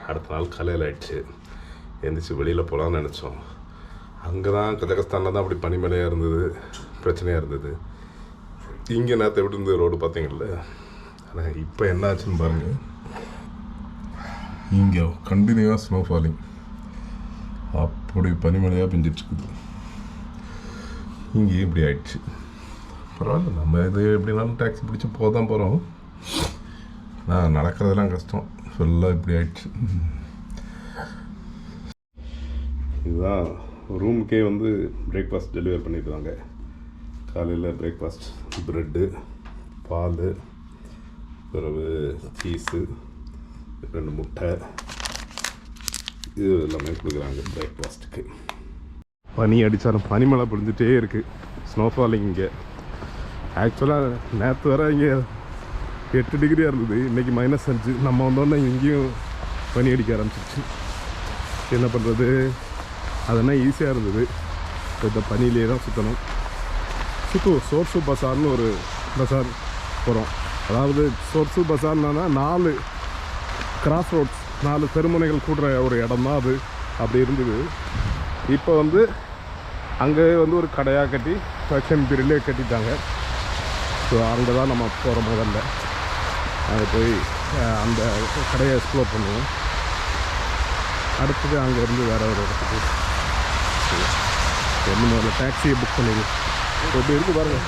அடுத்த நாள் காலையில் ஆயிடுச்சு. எழுந்திரிச்சு வெளியில் போகலான்னு நினச்சோம். அங்கே தான் கஜகஸ்தானில் தான் அப்படி பனிமலையாக இருந்தது, பிரச்சனையாக இருந்தது. இங்கே நேற்று எப்படி இருந்தது ரோடு பார்த்தீங்கல்ல. ஆனால் இப்போ என்ன ஆச்சுன்னு பாருங்கள், இங்கே கண்டினியூவாக ஸ்னோ ஃபாலிங், அப்படி பனிமலையாக பெஞ்சிட்ருக்குது. இங்கே இப்படி ஆயிடுச்சு. பரவாயில்ல, நம்ம இது எப்படினாலும் டாக்ஸி பிடிச்சி போக தான் போகிறோம். நான் நடக்கிறதெல்லாம் கஷ்டம், ஃபுல்லாக இப்படி ஆயிடுச்சு. இதுதான் ரூமுக்கே வந்து பிரேக்ஃபாஸ்ட் டெலிவர் பண்ணிடுவாங்க. காலையில் பிரேக்ஃபாஸ்ட் ப்ரெட்டு, பால், பிறகு சீஸு, 2 முட்டை, இது எல்லாமே கொடுக்குறாங்க பிரேக்ஃபாஸ்ட்டுக்கு. பனி அடித்தாலும் பனிமழை பொழிஞ்சிட்டே இருக்குது. ஸ்னோஃபாலிங் இங்கே ஆக்சுவலாக நேற்று வர இங்கே 8 டிகிரியாக இருந்தது, இன்றைக்கி -5. நம்ம வந்தோன்னே இங்கேயும் பனி அடிக்க ஆரம்பிச்சிருச்சு. என்ன பண்ணுறது, அதெல்லாம் ஈஸியாக இருந்தது. இந்த பனியிலே தான் சுற்றணும். சோர்சு பசார்னு ஒரு பசார் போகிறோம். அதாவது சோர்சு பசார்னா 4 கிராஸ் ரோட்ஸ், 4 தெருமுனைகள் கூடுற ஒரு இடம் தான் அது. அப்படி இருந்தது. இப்போ வந்து அங்கே வந்து ஒரு கடையாக கட்டி ஃபேஷன் பீரியட்லேயே கட்டிட்டாங்க. ஸோ அங்கே தான் நம்ம போகிற முதல்ல அங்கே போய் அந்த கடையை எக்ஸ்ப்ளோர் பண்ணுவோம். அடுத்தது அங்கேருந்து வேறு ஒரு இடத்துக்கு ஒன்று முதல்ல டாக்ஸியை புக் பண்ணிடு. எப்படி இருக்குது பாருங்க.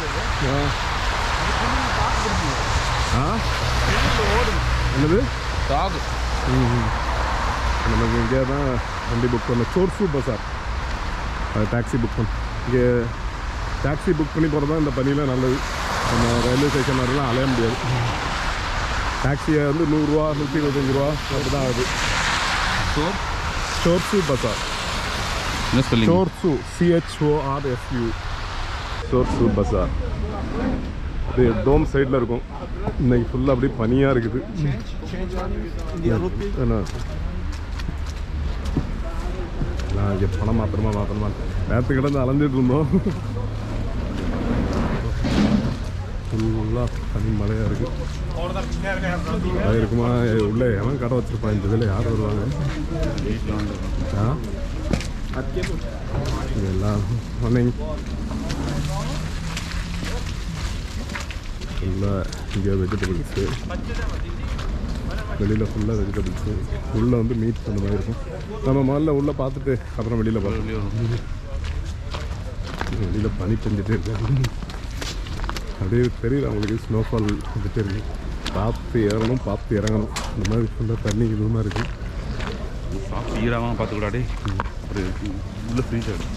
என்னது டாக்? நமக்கு இங்கே தான் வண்டி புக் பண்ண. சோர்சு பசார் அது டாக்ஸி புக் பண்ண. இங்கே டாக்ஸி புக் பண்ணி போகிறது தான் இந்த பனியில் நல்லது. நம்ம ரயில்வே ஸ்டேஷன் வரலாம் அலைய முடியாது. டாக்ஸியை வந்து 100 ரூபா 125 ரூபா அப்படி தான் ஆகுது. சோர்சு பசார், சோர்சு CHORSU, சோர்சு பசார். இது டோம் சைடில் இருக்கும். இன்னைக்கு ஃபுல்லாக அப்படியே பனியாக இருக்குது. நான் இங்கே பணம் மாத்திரமா நேற்று கிடந்து அலைஞ்சிட்டு இருந்தோம். ஃபுல்லாக பனி மழையாக இருக்குது. அது இருக்குமா உள்ளே எவன் கடை வச்சுருப்பான் இந்த இதில்? யார் வருவாங்க? இதெல்லாம் மார்னிங் ஃபுல்லாக இங்கே வெஜிடபிள்ஸு, வெளியில் ஃபுல்லாக வெஜிடபிள்ஸு, உள்ளே வந்து மீட் அந்த மாதிரி இருக்கும். நம்ம முதல்ல உள்ளே பார்த்துட்டு அப்புறம் வெளியில் பார்த்து. வெளியில் பனி பெஞ்சிட்டே இருக்காங்க. அப்படியே தெரியல அவங்களுக்கு ஸ்னோஃபால் வந்துட்டே இருக்கு. பார்த்து ஏறணும், பார்த்து இறங்கணும். இந்த மாதிரி ஃபுல்லாக தண்ணி இதுவுமா இருக்குது. சாப்பிட்டு ஈராமல் பார்த்துக்கூடாடே, அப்படி உள்ள ஃப்ரீஸ் ஆகிடும்.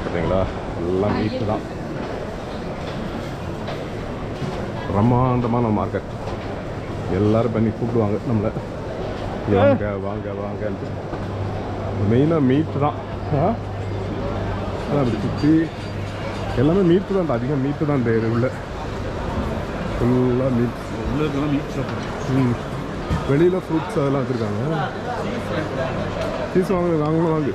பார்த்தீங்களா, எல்லாம் மீட்டு தான். பிரம்மாண்டமான மார்க்கெட். எல்லோரும் பண்ணி கூப்பிடுவாங்க நம்மளை, வாங்க வாங்க வாங்கன்ட்டு. மெயினாக மீட்டு தான். அப்படி சுற்றி எல்லாமே மீட்டு தான். அதிகம் மீட்டு தான். இந்த உள்ள ஃபுல்லாக மீட். உள்ளதான் மீட் சாப்பிட்றோம். வெளியில் ஃப்ரூட்ஸ் அதெல்லாம் வச்சுருக்காங்க. சீஸ் வாங்கணும் வாங்கு.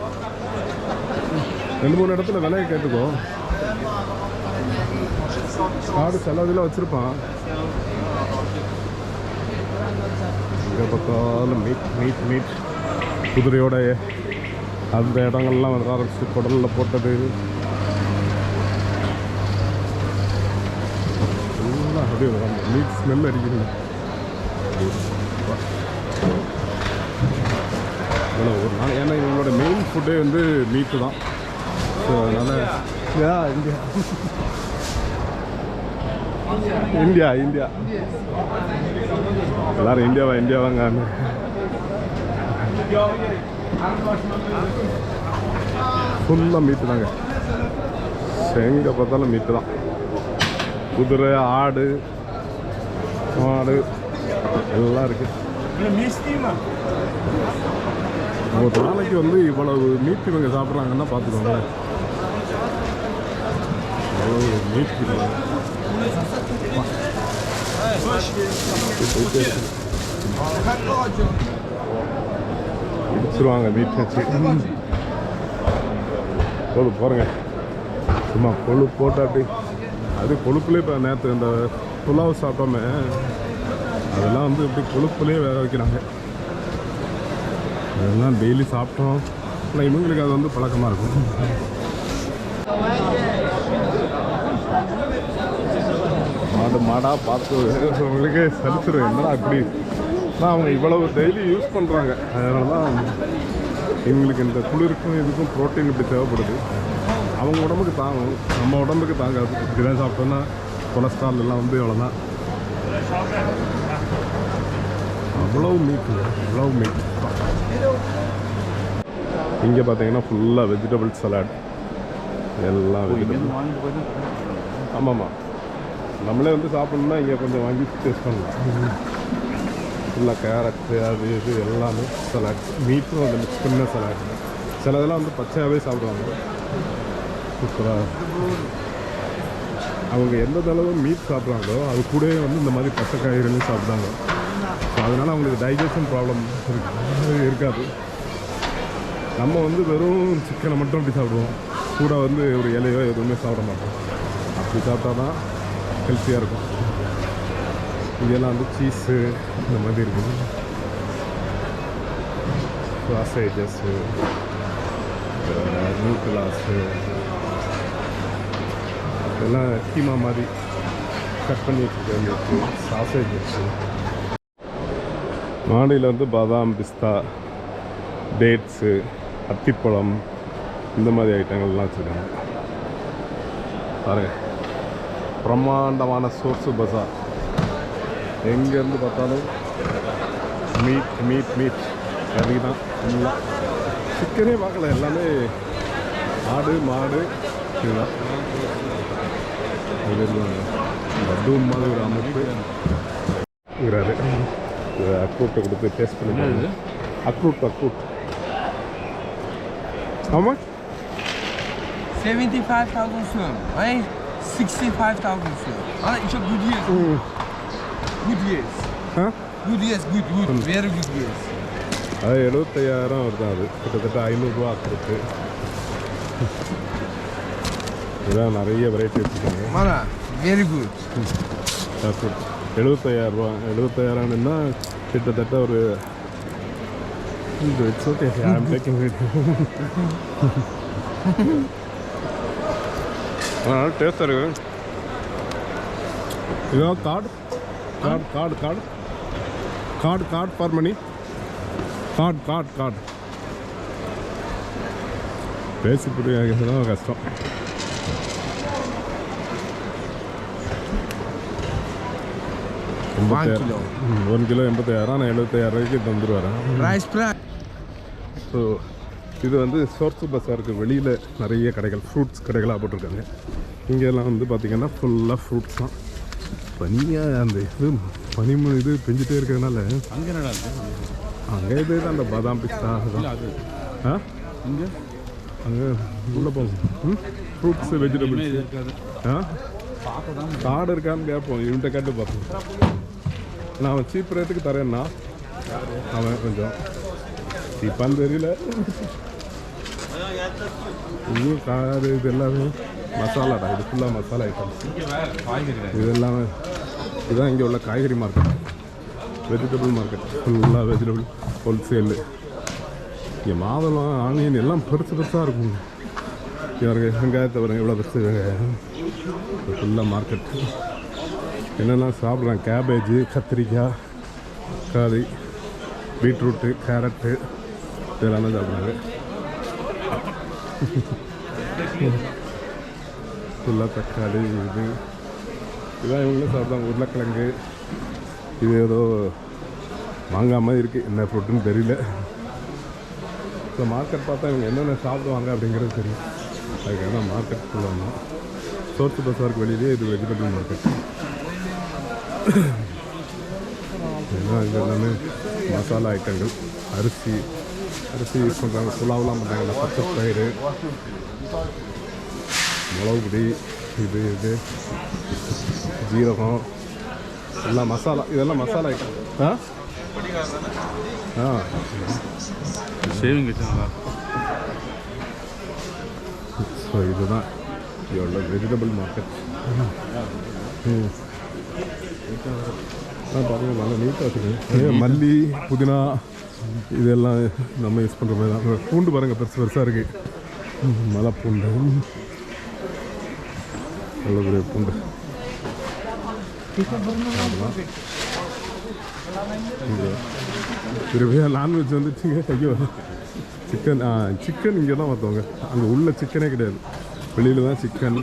2-3 இடத்துல விலையை கேட்டுக்கோ. காடு செலவில் வச்சுருப்பான். இங்கே பார்த்தாலும் மீட் குதிரையோட அந்த இடங்கள்லாம் வர ஆரம்பிச்சு. குடலில் போட்டது ஃபுல்லாக அப்படியே மீட் ஸ்மெல் அடிக்குது. ஒரு நாள் ஏன்னா இவங்களோட மெயின் ஃபுட்டே வந்து மீட்டு தான். ஸோ அதனால் இந்தியா எல்லாரும் இந்தியாவாங்க. ஃபுல்லாக மீட்டு தாங்க. எங்கே பார்த்தாலும் மீட்டு தான். குதிரை, ஆடு, மாடு எல்லாம் இருக்குது. ஒரு நாளைக்கு வந்து இவ்வளவு மீட் இவங்க சாப்பிட்றாங்கன்னா பார்த்துக்கோங்க. அவ்வளவு மீட் இடிச்சிருவாங்க மீட் வச்சு. கொழு பாருங்க, சும்மா கொழு போட்டாட்டி அது கொழுப்புலேயே. இப்போ நேற்று இந்த புலாவ் சாப்பிட்டோமே, அதெல்லாம் வந்து இப்படி கொழுப்புலேயே வேக வைக்கிறாங்க. அதெல்லாம் டெய்லி சாப்பிட்டோம். ஆனால் இவங்களுக்கு அது வந்து பழக்கமாக இருக்கும். மாடாக பார்த்து அவங்களுக்கே சலிச்சிடும். என்னடா அப்படி ஆனால் அவங்க இவ்வளவு டெய்லி யூஸ் பண்ணுறாங்க. அதனால தான் இவங்களுக்கு இந்த குளிருக்கும் இதுக்கும் ப்ரோட்டீன் இப்படி தேவைப்படுது. அவங்க உடம்புக்கு தாங்கும், நம்ம உடம்புக்கு தாங்காது. இப்படி தான் சாப்பிட்டோன்னா கொலஸ்ட்ரால் எல்லாம் வந்து இவ்வளோதான். அவ்வளோ மீட், அவ்வளோ மீட். இங்கே பார்த்தீங்கன்னா ஃபுல்லாக வெஜிடபிள் சலாட், எல்லாம் வெஜிடபிள். ஆமாம்மா, நம்மளே வந்து சாப்பிட்ணுன்னா இங்கே கொஞ்சம் வாங்கி டேஸ்ட் பண்ணலாம். ஃபுல்லாக கேரட்டு அது இது எல்லாமே சலாட். மீட்டும் அதை மிக்ஸ் பண்ண சலாட். சில இதெல்லாம் வந்து பச்சையாகவே சாப்பிடுவாங்க. சூப்பராக அவங்க எந்த அளவு மீட் சாப்பிட்றாங்களோ அது கூடவே வந்து இந்த மாதிரி பச்சை காய்கறிகளையும் சாப்பிட்றாங்க. ஸோ அதனால் அவங்களுக்கு டைஜஷன் ப்ராப்ளம் இருக்காது. நம்ம வந்து வெறும் சிக்கனை மட்டும் அப்படி சாப்பிடுவோம், கூட வந்து ஒரு இலையோ எதுவுமே சாப்பிட மாட்டோம். அப்படி சாப்பிட்டா தான் ஹெல்த்தியாக இருக்கும். இதெல்லாம் வந்து சீஸு இந்த மாதிரி இருக்குது. சாசேஜஸ்ஸு, நியூட்ரலாஸு, இதெல்லாம் கீமா மாதிரி கட் பண்ணி வச்சுருக்கு. சாசேஜஸ்ஸு, மாடியில் வந்து பாதாம், பிஸ்தா, டேட்ஸு, அத்திப்பழம், இந்த மாதிரி ஐட்டங்கள்லாம் வச்சுருக்காங்க. பாருங்க, பிரம்மாண்டமான சோர்ஸு பஸார். எங்கேருந்து பார்த்தாலும் மீட் மீட் மீட் கறி தான் ஃபுல்லாக. சிக்கனே பார்க்கல, எல்லாமே ஆடு மாடு இதுதான். லட்டு மாதிரி ஒரு அமைப்பு இருக்கிறாரு. அக்ரூட்டை கொடுத்து டேஸ்ட் பண்ணி. அக்ரூட் அக்ரூட் ஆமாம் 75,000 soon, right? 65,000 soon. It's a good year. Good years. Ah Good years, good. Very good years. அது 75,000 வருது. அது கிட்டத்தட்ட 500 ரூபா அக்ரூட்டு. இதான் நிறைய வெரைட்டி வச்சுருக்காங்க. Mala, very good. அக்ரூட் 75,000 ரூபா. 75,000ன்னா கிட்டத்தட்ட ஒரு இட்ஸ் ஓகே, ஐ ஆம் டேக்கிங் இட். அதனால் டேஸ்ட்டாக இருக்குது. இதான் card card card card card card for money. Card card card பேசி புரியாது தான் கஷ்டம். Kilo 1 kilo 85,000. நான் 75,000 ரூபாய்க்கு தந்துடுவாரேன். ரைஸ் பிரான். ஸோ இது வந்து சோர்ஸு பஸாருக்கு வெளியில் நிறைய கடைகள், ஃப்ரூட்ஸ் கடைகளாக போட்டிருக்காங்க. இங்கெல்லாம் வந்து பார்த்திங்கன்னா ஃபுல்லாக ஃப்ரூட்ஸ் தான். பனியாக அந்த இது இது பெஞ்சிட்டே இருக்கிறதுனால அங்கே நல்லா இருக்கு. அங்கே இது தான் அந்த பாதாம் பிஸ்தா அதுதான். ஆ இங்கே அங்கே உள்ளே போகும் ஃப்ரூட்ஸு வெஜிடபிள்ஸ் இருக்காது. ஆ கார்டு இருக்கான்னு கேட்போம். இவன்கிட்ட கேட்டு பார்ப்போம். நான் அவன் சீப் ரேட்டுக்கு தரேன்னா அவன் கொஞ்சம் சீப்பான்னு தெரியல. இது காரு இது எல்லாமே மசாலாடா. இது ஃபுல்லாக மசாலா ஐட்டம்ஸ். இது எல்லாமே இதுதான் இங்கே உள்ள காய்கறி மார்க்கெட், வெஜிடபிள் மார்க்கெட். ஃபுல்லாக வெஜிடபிள் ஹோல்சேலு. இங்கே மாதுளம், ஆனியன் எல்லாம் பெருசு பெருசாக இருக்கும். இவருக்கு வெங்காயத்தை பாருங்க எவ்வளோ பெருசு வெங்காயம். ஃபுல்லாக மார்க்கெட். என்னெல்லாம் சாப்பிட்றாங்க, கேபேஜு, கத்திரிக்காய், காரி, பீட்ரூட்டு, கேரட்டு இதெல்லாம் தான் சாப்பிட்றாங்க. ஃபுல்லாக தக்காளி இது இதுதான் இவங்களும் சாப்பிட்றாங்க. உருளைக்கிழங்கு இது ஏதோ மாங்காய் மாதிரி இருக்குது, என்ன ஃப்ரூட்டுன்னு தெரியல. ஸோ மார்க்கெட் பார்த்தா இவங்க என்னென்ன சாப்பிடுவாங்க அப்படிங்கிறது தெரியும். அதுக்காக தான் மார்க்கெட் ஃபுல்லாக வந்தோம். சோர்ஸு பஸாருக்கு வெளியிலே இது வெஜிடபிள் மார்க்கெட். ஏன்னா இது எல்லாமே மசாலா ஐட்டங்கள், அரிசி யூஸ் பண்ணுறாங்க. புலாவெலாம் பண்ணுறாங்க. பச்சை பயிறு, மிளகுடி, இது ஜீரகம் எல்லாம் மசாலா. இதெல்லாம் மசாலா ஐட்டம். ஷேவிங் வச்சு நல்லா ஸோ இதுதான் இங்கே உள்ள வெஜிடபிள் மார்க்கெட். பாருங்கள் நல்லா நீட்டாக வச்சுருக்கேன். மல்லி புதினா இதெல்லாம் நம்ம யூஸ் பண்ணுற மாதிரி தான். பூண்டு பாருங்கள் பெருசு பெருசாக இருக்குது. மலை பூண்டு நல்ல பெரிய பூண்டு. திரும்பியா நான்வெஜ் வந்துச்சுங்க. ஐயோ சிக்கன் சிக்கன் இங்கே தான் பார்த்தவங்க. அங்கே உள்ள சிக்கனே கிடையாது. வெளியில் தான் சிக்கன்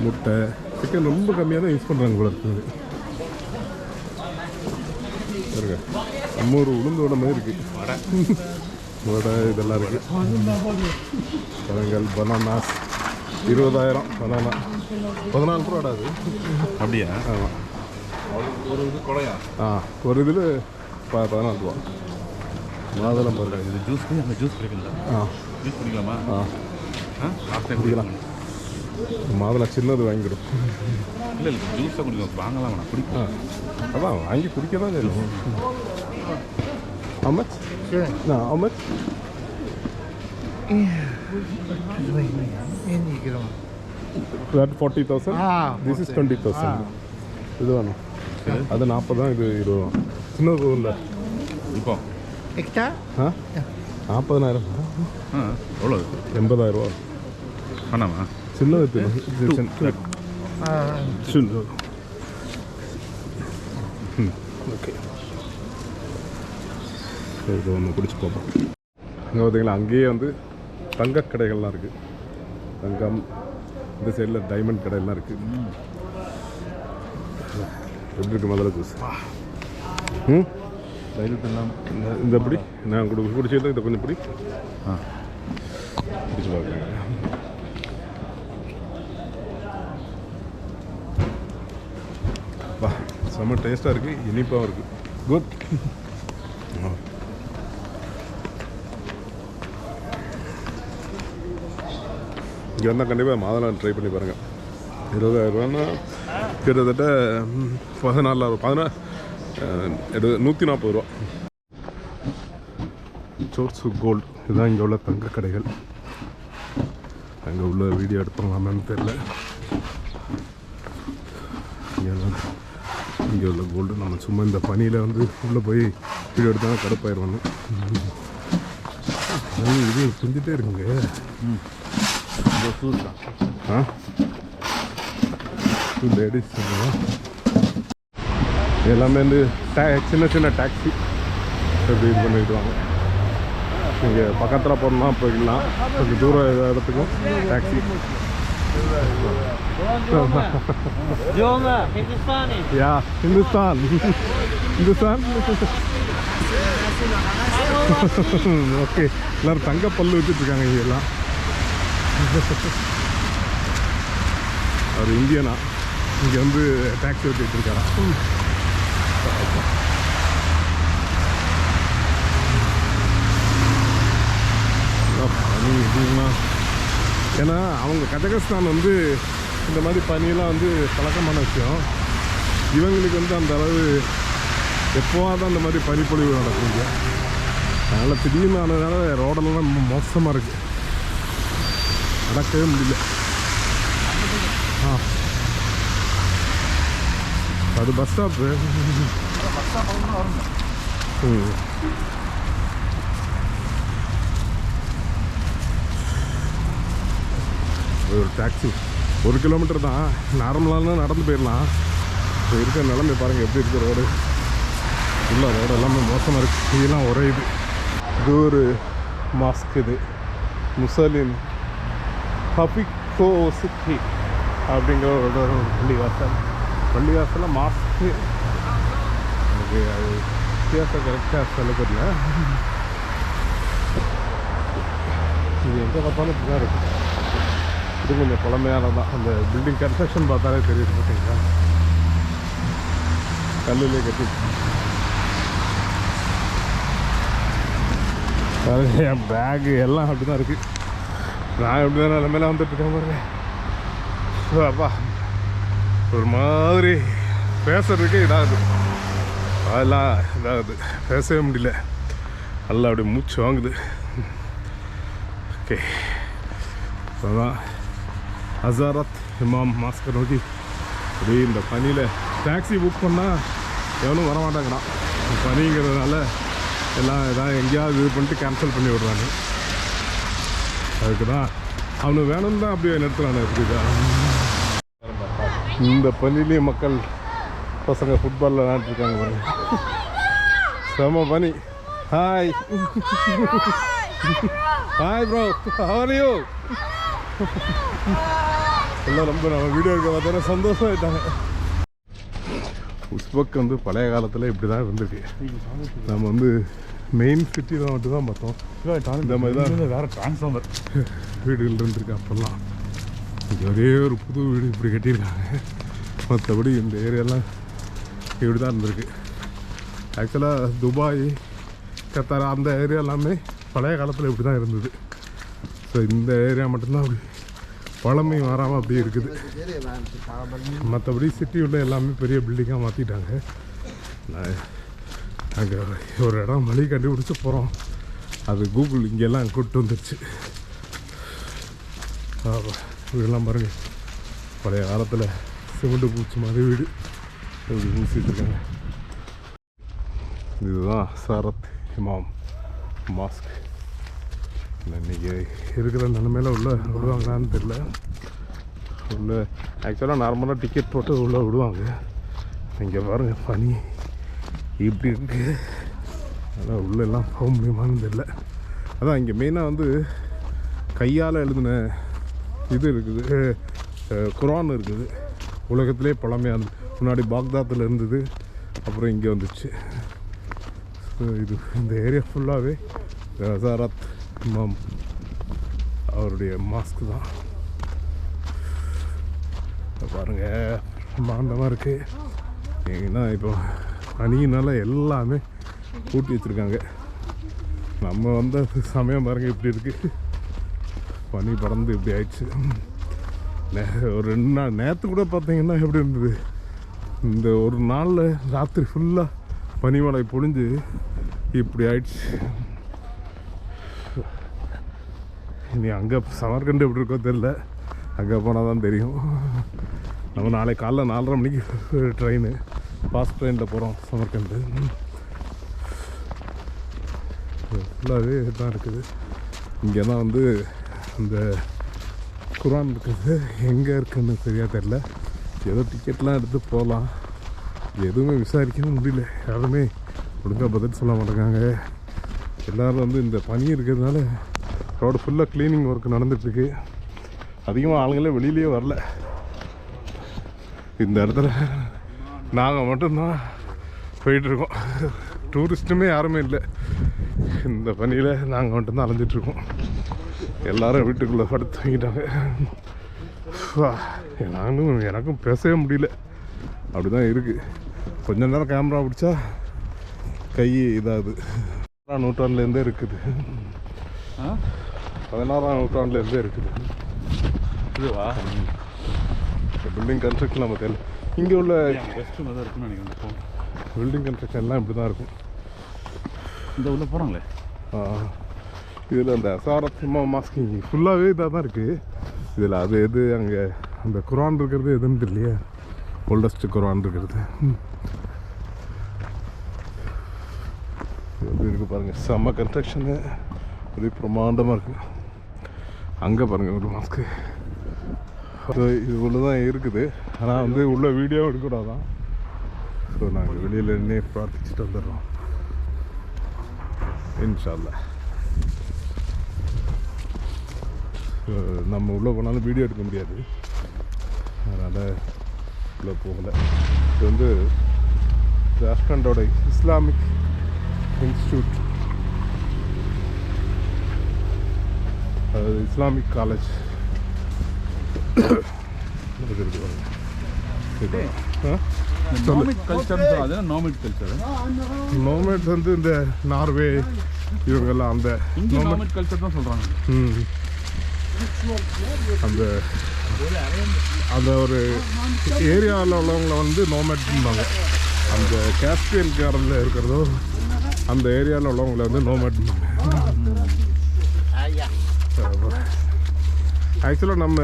முட்டை. சிக்கன் ரொம்ப கம்மியாக தான் யூஸ் பண்ணுறாங்க போல இருக்குது. பாருங்க நம்ம ஒரு உளுந்தோட மாதிரி இருக்குது. வடை இதெல்லாம் இருக்குது. பழங்கள் பனானாஸ் 20,000 பனானா 14 ரூபாடா அது. அப்படியா? ஆமாம். ஒரு இது கொலையா? ஒரு இதில் 14 ரூபா. மாதுளம் பாருங்க. இது ஜூஸ் அங்கே ஜூஸ் கிடைக்குங்களா? ஜூஸ் குடிக்கலாமா? லாஸ்ட் டைம் குடிக்கலாம். மாதுளம் சின்னது வாங்கிடும். இல்லை இல்லை ஜூஸாக குடிக்கலாம். வாங்கலாம் நான் குடிப்பேன். அதான் வாங்கி குடிக்க தான் செய்யணும். How much? Sure. No, how much? That 40,000? This is 20,000. இது வேணும். அது 40 தான், இது 20. சின்னது இல்லை இப்போ Extra? 40,000. எவ்வளோ? 80,000 ரூபா. ஆனாமா? சின்னது ஓகே. இது ஒன்று குடிச்சு பார்ப்போம். இங்கே பார்த்தீங்களா அங்கேயே வந்து தங்க கடைகள்லாம் இருக்குது. தங்கம் இந்த சைடில் டைமண்ட் கடையெல்லாம் இருக்குது. எப்படி இருக்குது முதல்ல ஜூஸ்? தைரியத்து எல்லாம் இந்த பிடி நான் குடிச்சிட்டு இதை கொஞ்சம் பிடி. குடிச்சு பார்க்குறேங்க. வா செம்ம டேஸ்ட்டாக இருக்குது. இனிப்பாகவும் இருக்குது. குட். இங்கே வந்தால் கண்டிப்பாக மாதுளம் ட்ரை பண்ணி பாருங்கள். 20,000 ரூபான்னா கிட்டத்தட்ட 140 ரூபா. சோர்ஸு கோல்டு இதுதான் இங்கே உள்ள தங்க கடைகள். அங்கே உள்ள வீடியோ எடுப்பாங்களான்னு தெரில. இங்கே உள்ள கோல்டு நம்ம சும்மா இந்த பனியில் வந்து உள்ளே போய் வீடியோ எடுத்தாலும் கடுப்பாயிருவாங்க. இது செஞ்சுட்டே இருக்குங்க. லேடிஸ் எல்லாமே வந்து சின்ன சின்ன டாக்ஸி எப்படி இது பண்ணிடுவாங்க. நீங்கள் பக்கத்தில் போகணுன்னா போய்க்கலாம். கொஞ்சம் தூரம் இடத்துக்கும் டாக்ஸி. யா ஹிந்துஸ்தான் ஓகே. எல்லோரும் தங்க பல்லு வச்சுட்ருக்காங்க இங்கே எல்லாம். அவர் இந்தியனா இங்கே வந்து டாக்ஸி வச்சுட்டு இருக்காரா? ஏன்னா அவங்க கஜகஸ்தான் வந்து இந்த மாதிரி பனியெல்லாம் வந்து பழக்கமான விஷயம். இவங்களுக்கு வந்து அந்த அளவு எப்போவாதான் அந்த மாதிரி பனிப்பொழிவு நடக்குங்க. அதனால் திடீர்னு ஆனதுனால ரோடெல்லாம் ரொம்ப மோசமாக இருக்குது. நடக்கவே முடியல. அது பஸ் ஸ்டாப்பு. ஒரு டாக்ஸி 1 கிலோமீட்டர் தான். நார்மலான நடந்து போயிடலாம். இப்போ இருக்கிற நிலைமை பாருங்கள் எப்படி இருக்குது. ரோடு இல்லை, ரோடு எல்லாமே மோசமாக இருக்குது. இதெல்லாம் ஒரே இது ஒரு மாஸ்க். இது முசலின் ஹபிகோ சிட்டி அப்படிங்கிற ஒரு பள்ளிவாசலில் மாஸ்க்கு. எனக்கு அது வித்தியாசம் கரெக்டாக சொல்ல தெரியல. இது எங்கே பார்த்தாலும் இப்படி தான் இருக்குது. இது கொஞ்சம் பழமையானதான். அந்த பில்டிங் கன்ஸ்ட்ரக்ஷன் பார்த்தாலே தெரியுது. பார்த்தீங்களா, கல்லுலேயே கட்டி. என் பேகு எல்லாம் அப்படி தான் இருக்குது. நான் எப்படி தான் நிலமையில வந்துட்டுருக்கேன் பாருங்க. அப்பா ஒரு மாதிரி பேசுறதுக்கே இதாகுது. அதெல்லாம் இதாகுது, பேசவே முடியல. நல்லா அப்படியே மூச்சு வாங்குது. ஓகே, அதான் ஹசாரத் இமாம் மாஸ்கை நோக்கி அப்படியே இந்த பனியில் டாக்ஸி புக் பண்ணால் எவனும் வரமாட்டாங்கடான். பனிங்கிறதுனால எல்லாம் எதாவது எங்கேயாவது இது பண்ணிட்டு கேன்சல் பண்ணி விடுறாங்க. அதுக்கு தான் அவனுக்கு வேணும்னு தான் அப்படியே நிறுத்துறானு. எப்படிதா இந்த பனிலேயே மக்கள் பசங்க ஃபுட்பாலில் விளையாண்டுருக்காங்க பாருங்க. செம பனி. Hi hi bro, how are you? எல்லாம் ரொம்ப நம்ம வீடியோ எடுக்க பார்த்தோன்னா சந்தோஷமாயிட்டாங்க. உஸ்பெக் வந்து பழைய காலத்தில் இப்படி தான் இருந்திருக்கு. நம்ம வந்து மெயின் சிட்டியில் மட்டும் தான் பார்த்தோம். இந்த மாதிரி தான் வேறு டிரான்ஸ்ஃபார்மர் வீடுகள் இருந்திருக்கு அப்போல்லாம். இங்கே ஒரே ஒரு புது வீடு இப்படி கட்டியிருக்காங்க. மற்றபடி இந்த ஏரியாலாம் இப்படி தான் இருந்திருக்கு. ஆக்சுவலாக துபாய், கத்தார் அந்த ஏரியா எல்லாமே பழைய காலத்தில் இப்படி தான் இருந்தது. ஸோ இந்த ஏரியா மட்டும்தான் அப்படி பழமை மாறாமல் அப்படியே இருக்குது. மற்றபடி சிட்டி உள்ள எல்லாமே பெரிய பில்டிங்காக மாற்றிட்டாங்க. அங்கே ஒரு இடம் வழி கண்டுபிடிச்சி போகிறோம். அது கூகுள் இங்கெல்லாம் கூப்பிட்டு வந்துடுச்சு. வீடெல்லாம் பாருங்கள், பழைய காலத்தில் சிமெண்ட் பூச்சி மாதிரி வீடு இப்படி பூசி வச்சுருக்காங்க. இதுதான் ஹசாரத் இமாம் மாஸ்க். இன்றைக்கி இருக்கிற நிலைமையில் உள்ள விடுவாங்களான்னு தெரில. உள்ள ஆக்சுவலாக நார்மலாக டிக்கெட் போட்டு உள்ளே விடுவாங்க. இங்கே பாருங்கள் பனி இப்படி இருக்குது. அதனால் உள்ளெல்லாம் போக முடியுமான்னு தெரில. அதான் இங்கே மெயினாக வந்து கையால் எழுதின இது இருக்குது, குரான் இருக்குது. உலகத்திலே பழமையாக முன்னாடி பாக்தாத்தில் இருந்தது, அப்புறம் இங்கே வந்துச்சு. இது இந்த ஏரியா ஃபுல்லாகவே ஹசாரத் இமாம் அவருடைய மாஸ்க் தான். பாருங்கள் பிரம்மாண்டமாக இருக்குது. ஏன்னா இப்போ பனியினால எல்லாமே பூட்டி வச்சுருக்காங்க. நம்ம வந்த சமயம் பாருங்கள் இப்படி இருக்குது. பனி பறந்து இப்படி ஆயிடுச்சு. ஒரு 2 நாள் நேற்று கூட பார்த்தீங்கன்னா எப்படி இருந்தது. இந்த ஒரு நாளில் ராத்திரி ஃபுல்லாக பனிமழை பொழிஞ்சு இப்படி ஆயிடுச்சு. இனி அங்கே சமர்கண்டு எப்படி இருக்கோ தெரில. அங்கே போனால் தான் தெரியும். நம்ம நாளைக்கு காலைல 4:30 மணிக்கு ட்ரெயின், ஃபாஸ்ட் ட்ரெயினில் போகிறோம் சமர்கண்டு. ஃபுல்லாகவே தான் இருக்குது. இங்கே தான் வந்து அந்த குரான் இருக்குது. எங்கே இருக்குன்னு சரியாக தெரில. ஏதோ டிக்கெட்லாம் எடுத்து போகலாம். எதுவுமே விசாரிக்கவும் முடியல. யாருமே ஒழுங்காக பதில் சொல்ல மாட்டேங்காங்க. எல்லோரும் வந்து இந்த பனி இருக்கிறதுனால ரோடு ஃபுல்லாக க்ளீனிங் ஒர்க் நடந்துகிட்ருக்கு. அதிகமாக ஆளுங்களே வெளியிலேயே வரல. இந்த இடத்துல நாங்கள் மட்டும்தான் போயிட்டுருக்கோம். டூரிஸ்ட்டுமே யாருமே இல்லை. இந்த பனியில் நாங்கள் மட்டும்தான் அலைஞ்சிட்ருக்கோம். எல்லோரும் வீட்டுக்குள்ளே படுத்து தூங்கிட்டாங்க. எனக்கும் பேசவே முடியல. அப்படி தான் இருக்குது. கொஞ்ச நேரம் கேமரா பிடிச்சா கை இதாகுது. 16ஆம் நூற்றாண்டுலேருந்தே இருக்குது. 16ஆம் நூற்றாண்டுலேருந்தே இருக்குது. இதுவா பில்டிங் கன்ஸ்ட்ரக்ஷன் நம்ம தெரியல. இங்கே உள்ள ரெஸ்ட் தான் இருக்குன்னு நினைக்கிறேன். பில்டிங் கன்ஸ்ட்ரக்ஷன்லாம் இப்படி தான் இருக்கும். இந்த உள்ள போகிறாங்களே. இதில் அந்த ஹசாரத் இமாம் மாஸ்க் ஃபுல்லாகவே இதாக தான் இருக்குது. இதில் அது எது அங்கே அந்த குரான் இருக்கிறது எதுன்னு தெரியலையே. ஓல்டஸ்ட் குரான் இருக்கிறது எப்படி இருக்குது பாருங்கள். செம்ம கன்ஸ்ட்ரக்ஷனு, ஒரு பிரமாண்டமாக இருக்குது. அங்கே பாருங்கள் ஒரு மாஸ்க்கு. இது உள்ள தான் இருக்குது. ஆனால் வந்து உள்ள வீடியோ எடுக்கூடாதான். ஸோ நாங்கள் வெளியில் நின்று பிரார்த்திச்சுட்டு வந்துடுறோம் இன்ஷா அல்லாஹ். நம்ம உள்ளே போனாலும் வீடியோ எடுக்க முடியாது, அதனால் உள்ளே போகலை. இது வந்து ராஷ்டிரண்டோட இஸ்லாமிக் இன்ஸ்டியூட், அது இஸ்லாமிக் காலேஜ் நோமேட் வந்து இந்த நார்வே இவங்கெல்லாம் அந்த நோமேட் கல்ச்சர் தான் சொல்கிறாங்க. அந்த அந்த ஒரு ஏரியாவில் உள்ளவங்களை வந்து நோமேட்பாங்க. அந்த காஸ்பியன் காரில் இருக்கிறதோ அந்த ஏரியாவில் உள்ளவங்களை வந்து நோமேட்பாங்க. ஆக்சுவலாக நம்ம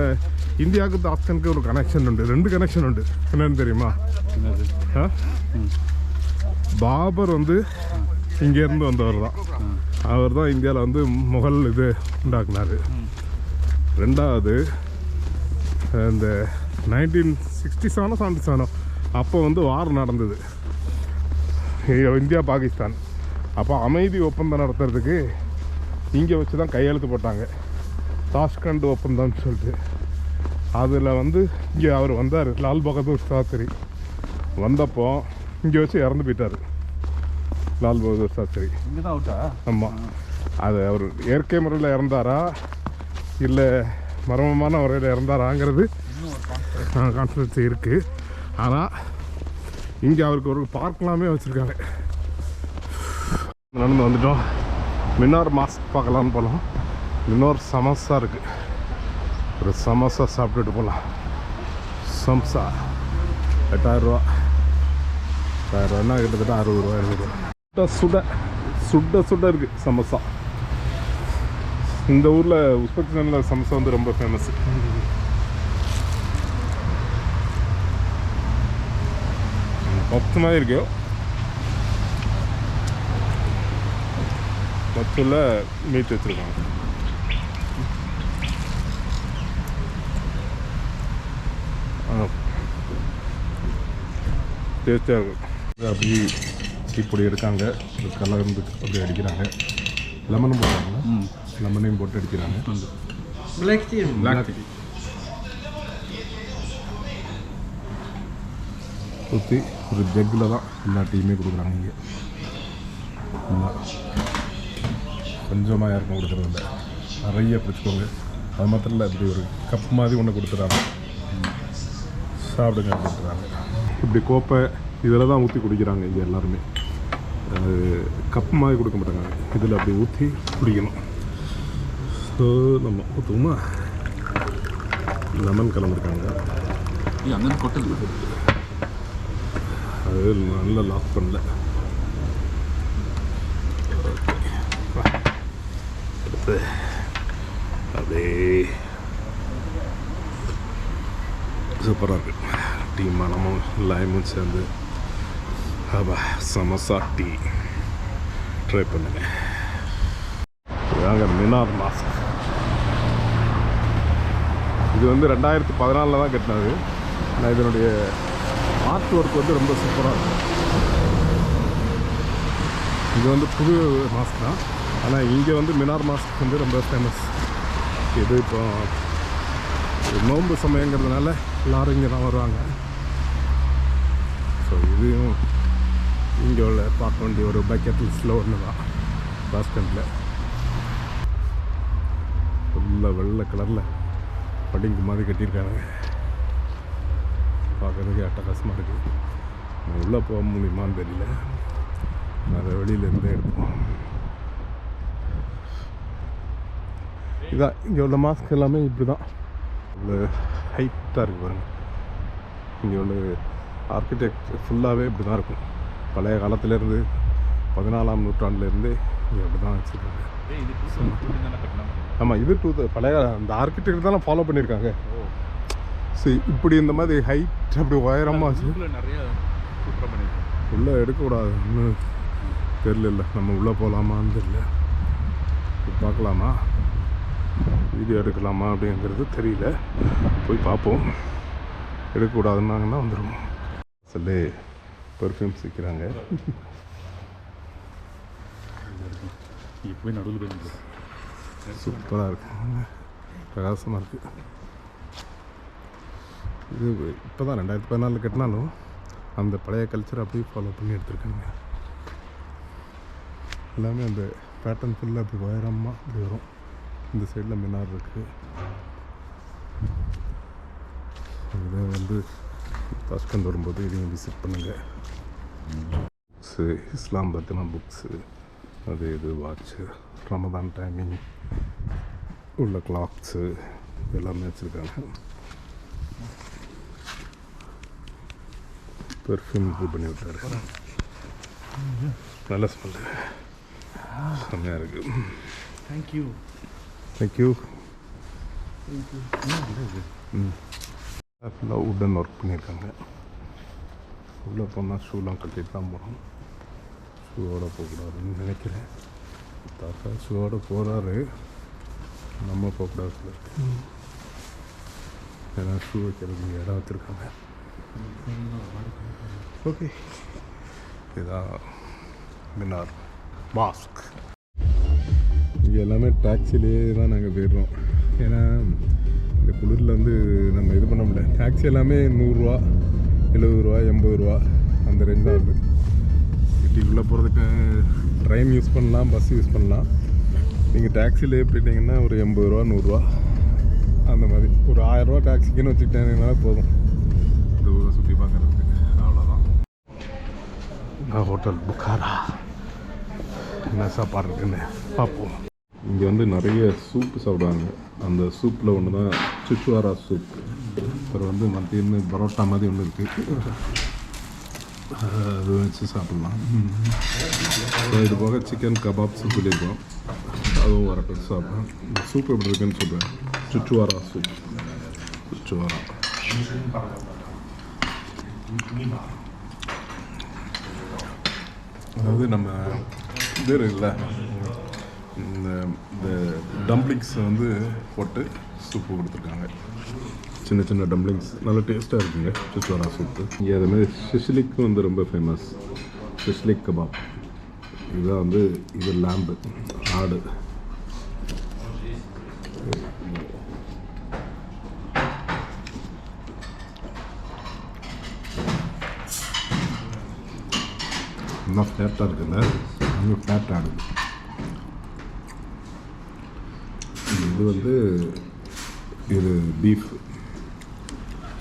இந்தியாவுக்கு தாஸ்கனுக்கு ஒரு கனெக்ஷன் உண்டு, 2 கனெக்ஷன் உண்டு. என்னன்னு தெரியுமா? என்னது? ஆ? பாபர் வந்து இங்கேருந்து வந்தவர் தான். அவர் தான் இந்தியாவில் வந்து முகல் இது உண்டாக்குனார். 2வது இந்த 1967 77 அப்போ வந்து வார் நடந்தது இந்தியா பாகிஸ்தான். அப்போ அமைதி ஒப்பந்தம் நடத்துறதுக்கு இங்கே வச்சு தான் கையெழுத்து போட்டாங்க, தாஷ்கண்ட் ஒப்பந்தம்னு சொல்லிட்டு. அதில் வந்து இங்கே அவர் வந்தார், லால் பகதூர் சாஸ்திரி வந்தப்போ இங்கே வச்சு இறந்து போயிட்டார் லால் பகதூர் சாஸ்திரி. இங்கே தான் அவுட்டா? ஆமாம். அது அவர் இயற்கை முறையில் இறந்தாரா இல்லை மர்மமான முறையில் இறந்தாராங்கிறது கான்ஃபிடன்ஸ் இருக்குது. ஆனால் இங்கே அவருக்கு ஒரு பார்க்கலாமே வச்சுருக்காங்க. நடந்து வந்துட்டோம். மினார் மாஸ்க் பார்க்கலான்னு போகலாம். இன்னொரு சமோசா இருக்குது, ஒரு சமோசா சாப்பிட்டுட்டு போகலாம். சம்சா 8000 ரூபா. 8000 ரூபான்னா கிட்டத்தட்ட 60 ரூபா 70 ரூபா. சுட சுட இருக்குது சமோசா. இந்த ஊரில் உஸ்பெகிஸ்தானில் சமோசா வந்து ரொம்ப ஃபேமஸ். பப்ஸ் மாதிரி இருக்கு. பப்ஸில் மீட் வச்சுருக்காங்க. டேஸ்டாக இருக்கும். அப்படி டீப்பொடி எடுக்காங்க, கலந்து அப்படி அடிக்கிறாங்க. லெமனும் போடுறாங்களா? லெமனையும் போட்டு அடிக்கிறாங்க. Black tea. ஊற்றி ஒரு ஜக்கில் தான் எல்லா டீயுமே கொடுக்குறாங்க. இங்கே கொஞ்சமாக யாருக்கும் கொடுக்குறது இல்லை, நிறைய பிடிச்சிக்கோங்க. அது மாத்திரம் இல்லை, இப்படி ஒரு கப் மாதிரி ஒன்று கொடுத்துட்றாங்க, சாப்பிடுங்க கொடுத்துட்றாங்க. இப்படி கோப்பை இதில் தான் ஊற்றி குடிக்கிறாங்க இங்கே எல்லாருமே. கப் மாதிரி கொடுக்க மாட்டாங்க, இதில் அப்படி ஊற்றி குடிக்கணும். ஸோ நம்ம ஊற்றுமா லெமன் கலந்துருக்காங்க. அங்கே கொட்டல் அது நல்லா லாக் பண்ணல. அடுத்து அப்படியே சூப்பராக இருக்குது. டீ மனமும் லைமும் சேர்ந்து அப்பா சமோசா டீ ட்ரை பண்ணுங்க. இதாங்க மினார் மாஸ்க். இது வந்து 2014 தான் கட்டினது. ஆனால் இதனுடைய ஆர்ட் ஒர்க் வந்து ரொம்ப சூப்பராக இருக்கும். இது வந்து புது மாஸ்க் தான், ஆனால் இங்கே வந்து மினார் மாஸ்க் வந்து ரொம்ப ஃபேமஸ். இது இப்போ நோன்பு சமயங்கிறதுனால எல்லோரும் இங்கே தான் வருவாங்க. ஸோ இதையும் இங்கே உள்ள பார்க்க வேண்டிய ஒரு பக்கெட் லிஸ்ட்டில் ஒன்று தான். பாஸ்கண்டில் ஃபுல்லாக வெள்ளை கலரில் பட்டிங்கு மாதிரி கட்டியிருக்காங்க. பார்க்குறதுக்கு அட்டகாசமாக இருக்குது. உள்ளே போக முடியுமான்னு தெரியல, அதை வெளியிலேருந்தே எடுப்போம். இதான் இங்கே உள்ள மாஸ்க் எல்லாமே இப்படி தான் இவ்வளோ ஹைட்டாக இருக்குது பாருங்கள். இங்கே உள்ள ஆர்கிடெக்ட் ஃபுல்லாகவே இப்படி தான் இருக்கும். பழைய காலத்துலேருந்து 14ஆம் நூற்றாண்டுலேருந்து இங்கே அப்படி தான் வச்சுருக்காங்க. ஆமாம், இது பழைய அந்த ஆர்கிடெக்ட் தான் ஃபாலோ பண்ணியிருக்காங்க. சரி, இப்படி இந்த மாதிரி ஹைட் அப்படி உயரமாக வச்சு நிறைய உள்ளே எடுக்கக்கூடாது. இன்னும் தெரியல, நம்ம உள்ளே போகலாமான்னு தெரியல. பார்க்கலாமா, வீடியோ எடுக்கலாமா அப்படிங்கிறது தெரியல. போய் பார்ப்போம். எடுக்கக்கூடாதுன்னாங்கன்னா வந்துடுவோம். சொல்லி பெர்ஃப்யூம்ஸ் விற்கிறாங்க. போய் நடுவில் போய் சூப்பராக இருக்குது, பிரகாசமாக இருக்குது. இது இப்போ தான் 2014 கட்டினாலும் அந்த பழைய கல்ச்சர் அப்படியே ஃபாலோ பண்ணி எடுத்துருக்காங்க. எல்லாமே அந்த பேட்டர்ன் ஃபுல்லாக அப்படி உயரமாக அப்படி வரும். இந்த சைடில் மினார் இருக்குது. இதை வந்து தாஷ்கண்ட் வரும்போது இதையும் விசிட் பண்ணுங்கள். புக்ஸு, இஸ்லாம் பற்றின புக்ஸு, அது இது வாட்சு, ரமதான் டைமிங் உள்ள கிளாக்ஸு எல்லாமே வச்சுருக்காங்க. பெர்ஃப்யூம் இது பண்ணி விட்டார். நல்ல ஸ்மெல்லு, செம்மையாக இருக்குது. Thank you. Thank you. Thank you. ஃபுல்லாக உடன் ஒர்க் பண்ணியிருக்காங்க. உள்ளே போனால் ஷூலாம் கட்டிட்டு தான் போகிறோம். ஷூவோட போகக்கூடாதுன்னு நினைக்கிறேன். தாத்தா ஷூவோட போகிறாரு, நம்ம போகக்கூடாது. ஏன்னா ஷூ வைக்கிறதுக்கு இடம் வச்சுருக்காங்க. ஓகே, இதுதான் மினார் மாஸ்க். இங்கே எல்லாமே டாக்ஸிலே தான் நாங்கள் போயிடுறோம். ஏன்னா இந்த குளிரில் வந்து நம்ம இது பண்ண முடியல. டாக்ஸி எல்லாமே 100 ரூபா, 70 ரூபா, 80 ரூபா அந்த ரேஞ்ச் தான் வருது. சிட்டிக்குள்ளே போகிறதுக்கு ட்ரெயின் யூஸ் பண்ணலாம், பஸ் யூஸ் பண்ணலாம். நீங்கள் டாக்ஸிலே போயிட்டீங்கன்னா ஒரு 80 ரூபா, 100 ரூபா அந்த மாதிரி. ஒரு 1000 ரூபா டாக்ஸிக்குன்னு வச்சுக்கிட்டேன்னா போதும் இந்த ஊரை சுற்றி பார்க்குறதுக்கு. அவ்வளோதான். ஹோட்டல் புக்காரா என்ன சாப்பாடு இருக்குன்னு பார்ப்போம். இங்கே வந்து நிறைய சூப்பு சாப்பிடுவாங்க. அந்த சூப்பில் ஒன்று தான் சுச்சுவாரா சூப். அப்புறம் வந்து மத்தியின்னு பரோட்டா மாதிரி ஒன்று இருக்குது, அது வச்சு சாப்பிட்லாம். இது போக சிக்கன் கபாப் சூப் சொல்லியிருக்கோம், அதுவும் வரட்டும் சாப்பிட்லாம். இந்த சூப் எப்படி இருக்குன்னு சொல்கிறேன். சுச்சுவாரா சூப். சுச்சுவாரா அதாவது நம்ம இது இருக்குல்ல, இந்த டம்ப்ளிங்ஸ் வந்து போட்டு சூப்பு கொடுத்துருக்காங்க. சின்ன சின்ன டம்ப்ளிங்ஸ் நல்லா டேஸ்ட்டாக இருக்குங்க சுச்சுவாரா சூப்பு. இங்கே அதுமாதிரி ஷிஷ்லிக்கும் வந்து ரொம்ப ஃபேமஸ். ஷிஷ்லிக் கபாப் இதுதான் வந்து இது லேம்பு, ஆடு. இன்னும் ஃப்ளாட்டாக இருக்குல்ல, அங்கே ஃப்ளாட் ஆடு. இது வந்து இது பீஃப்.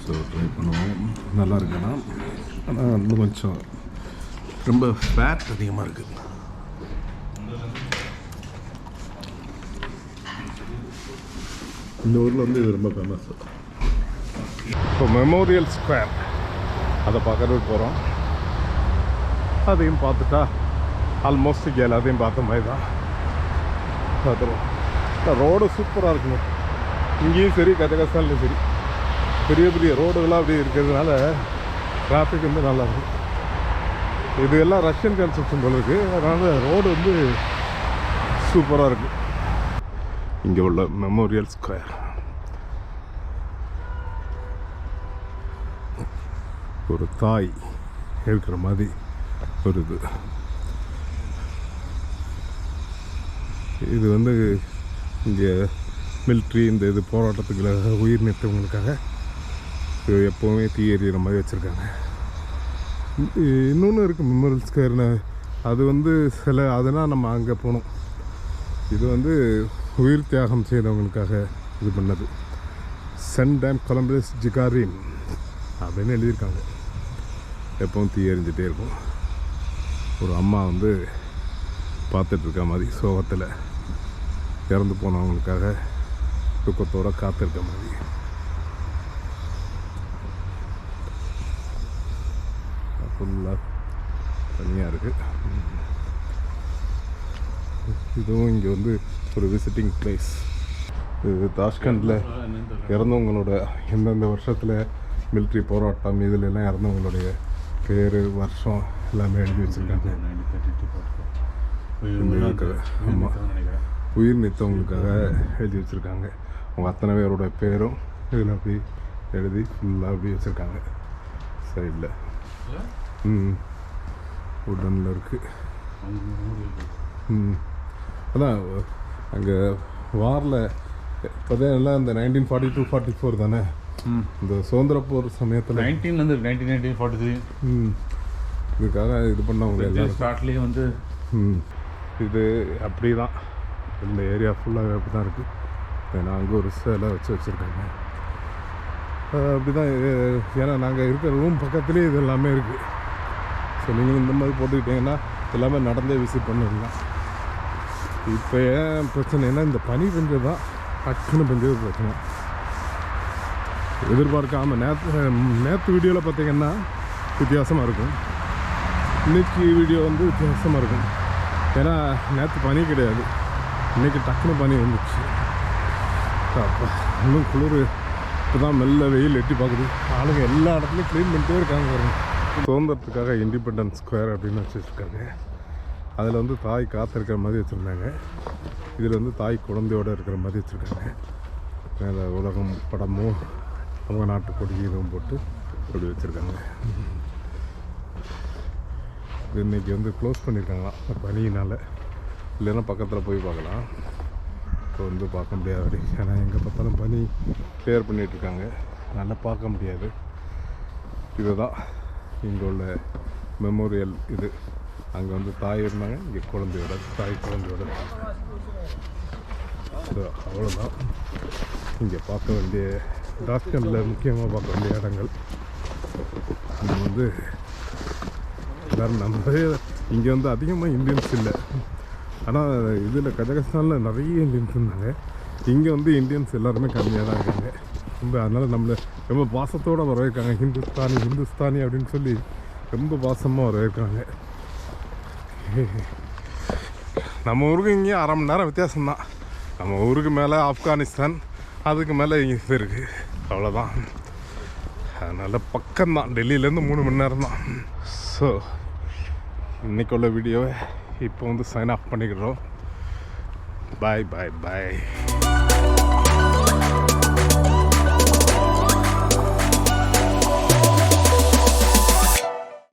ஸோ ட்ரை பண்ணுவோம். நல்லா இருக்குன்னா, ஆனால் இன்னும் கொஞ்சம் ரொம்ப ஃபேட் அதிகமாக இருக்குது. இந்த ஊரில் வந்து இது ரொம்ப ஃபேமஸ். இப்போ மெமோரியல் ஸ்கொயர் அதை பார்க்கறதுக்கு போகிறோம். அதையும் பார்த்துட்டா ஆல்மோஸ்ட் இங்கே எல்லாத்தையும் பார்த்த மாதிரி தான் பார்த்துருவோம். ரோடு சூப்பராக இருக்குங்க. இங்கேயும் சரி, கஜகஸ்தான்லேயும் சரி, பெரிய பெரிய ரோடுகள்லாம் அப்படி இருக்கிறதுனால டிராஃபிக் வந்து நல்லாயிருக்கும். இது எல்லாம் ரஷ்யன் கன்ஸ்ட்ரக்ஷன் போல இருக்குது, அதனால் ரோடு வந்து சூப்பராக இருக்குது. இங்கே உள்ள மெமோரியல் ஸ்கொயர் ஒரு தாய் இருக்கிற மாதிரி ஒரு இது வந்து இங்கே மிலிட்ரி இந்த இது போராட்டத்துக்குள்ள உயிர் நீத்தவங்களுக்காக எப்போவுமே தீ எறிகிற மாதிரி வச்சுருக்காங்க. இன்னொன்று இருக்குது மெமோரியல் ஸ்கொயர்னு, அது வந்து சில அதனால் நம்ம அங்கே போனோம். இது வந்து உயிர் தியாகம் செய்தவங்களுக்காக இது பண்ணது. சென்ட் டேம் கொலம்பஸ் ஜிகாரின் அப்படின்னு எழுதியிருக்காங்க. எப்பவும் தீ எறிஞ்சிட்டே இருக்கும். ஒரு அம்மா வந்து பார்த்துட்ருக்க மாதிரி, சோகத்தில் இறந்து போனவங்களுக்காக துக்கத்தோடு காத்திருக்க மாதிரி. ஃபுல்லாக தனியாக இருக்குது. இதுவும் இங்கே வந்து ஒரு விசிட்டிங் பிளேஸ். இது தாஷ்கண்டில் இறந்தவங்களோட எந்தெந்த வருஷத்தில் மிலிட்ரி போராட்டம் இதில் எல்லாம் இறந்தவங்களுடைய பேர், வருஷம் எல்லாமே எழுதி வச்சுருக்காங்க. ஆமாம், உயிர் நீத்தவங்களுக்காக எழுதி வச்சுருக்காங்க. அவங்க அத்தனை பேரோட பேரும் இதில் அப்படி எழுதி ஃபுல்லாக அப்படி வச்சுருக்காங்க சைடில். உடனில் இருக்குது. அதான் அங்கே வாரில் பார்த்தீங்கன்னா இந்த 1942-44 தானே இந்த சுதந்திர போர் சமயத்தில் 1943 இதுக்காக இது பண்ணவங்க எல்லாம் ஸ்டார்ட்லேயே வந்து இது அப்படி தான். இந்த ஏரியா ஃபுல்லாக அப்படி தான் இருக்குது. ஏன்னா அங்கே ஒரு சிலை வச்சுருக்காங்க. அப்படி தான். ஏன்னா நாங்கள் இருக்கிற ரூம் பக்கத்துலேயே இது எல்லாமே இருக்குது. ஸோ நீங்கள் இந்த மாதிரி போட்டுக்கிட்டிங்கன்னா எல்லாமே நடந்தே விசிட் பண்ணிடலாம். இப்போ ஏன் பிரச்சனைனா இந்த பனி பெஞ்சது தான், டக்குன்னு பெஞ்சது பிரச்சனை. எதிர்பார்க்காமல் நேற்று வீடியோவில் பார்த்தீங்கன்னா வித்தியாசமாக இருக்கும், இன்றைக்கி வீடியோ வந்து வித்தியாசமாக இருக்கும். ஏன்னா நேற்று பனி கிடையாது, இன்றைக்கி டக்குன்னு பனி வந்துச்சு. அப்போ இன்னும் குளிர் இப்போ தான் மெல்ல வெயில் எட்டி பார்க்குது. ஆளுங்க எல்லா இடத்துலையும் க்ளீன் பண்ணிட்டே இருக்காங்க பாருங்க. சுதந்திரத்துக்காக இண்டிபெண்டன்ஸ் ஸ்கொயர் அப்படின்னு வச்சுருக்காங்க. அதில் வந்து தாய் காத்திருக்கிற மாதிரி வச்சுருந்தாங்க. இதில் வந்து தாய் குழந்தையோடு இருக்கிற மாதிரி வச்சுருக்காங்க. மேலே உலகம் படமும் அவங்க நாட்டு கொடி இதுவும் போட்டு அப்படி வச்சுருக்காங்க. இன்றைக்கி வந்து க்ளோஸ் பண்ணியிருக்காங்களாம் பனியினால். இல்லைன்னா பக்கத்தில் போய் பார்க்கலாம். இப்போ வந்து பார்க்க முடியாது. ஏன்னா எங்கே பார்த்தாலும் பனி கிளியர் பண்ணிகிட்ருக்காங்க. நல்லா பார்க்க முடியாது. இதுதான் இங்கே உள்ள மெமோரியல். இது அங்கே வந்து தாய் இருந்தாங்க, இங்கே குழந்தையோட தாய் குழந்தையோட. ஸோ அவ்வளோதான் இங்கே பார்க்க வேண்டிய டாஸ்கனில் முக்கியமாக பார்க்க வேண்டிய இடங்கள். இங்கே வந்து எல்லோரும் நம்ம இங்கே வந்து அதிகமாக இந்தியன்ஸ் இல்லை. ஆனால் இதில் கஜகஸ்தானில் நிறைய இந்தியன்ஸ் இருந்தாங்க. இங்கே வந்து இந்தியன்ஸ் எல்லாருமே கம்மியாக தான் இருக்காங்க. ரொம்ப அதனால் நம்மளை ரொம்ப பாசத்தோடு வரவேற்காங்க. ஹிந்துஸ்தானி அப்படின்னு சொல்லி ரொம்ப பாசமாக வரவேற்காங்க. நம்ம ஊருக்கு இங்கே 1/2 மணி நேரம் வித்தியாசம்தான். நம்ம ஊருக்கு மேலே ஆப்கானிஸ்தான், அதுக்கு மேலே இங்கே இது இருக்குது. அவ்வளோதான். அதனால் பக்கம்தான். டெல்லியிலேருந்து 3 மணி நேரம் தான். ஸோ இன்றைக்கு உள்ள வீடியோவை இப்போ வந்து சைன் ஆஃப் பண்ணிக்கிறோம். பாய் பாய் பாய்.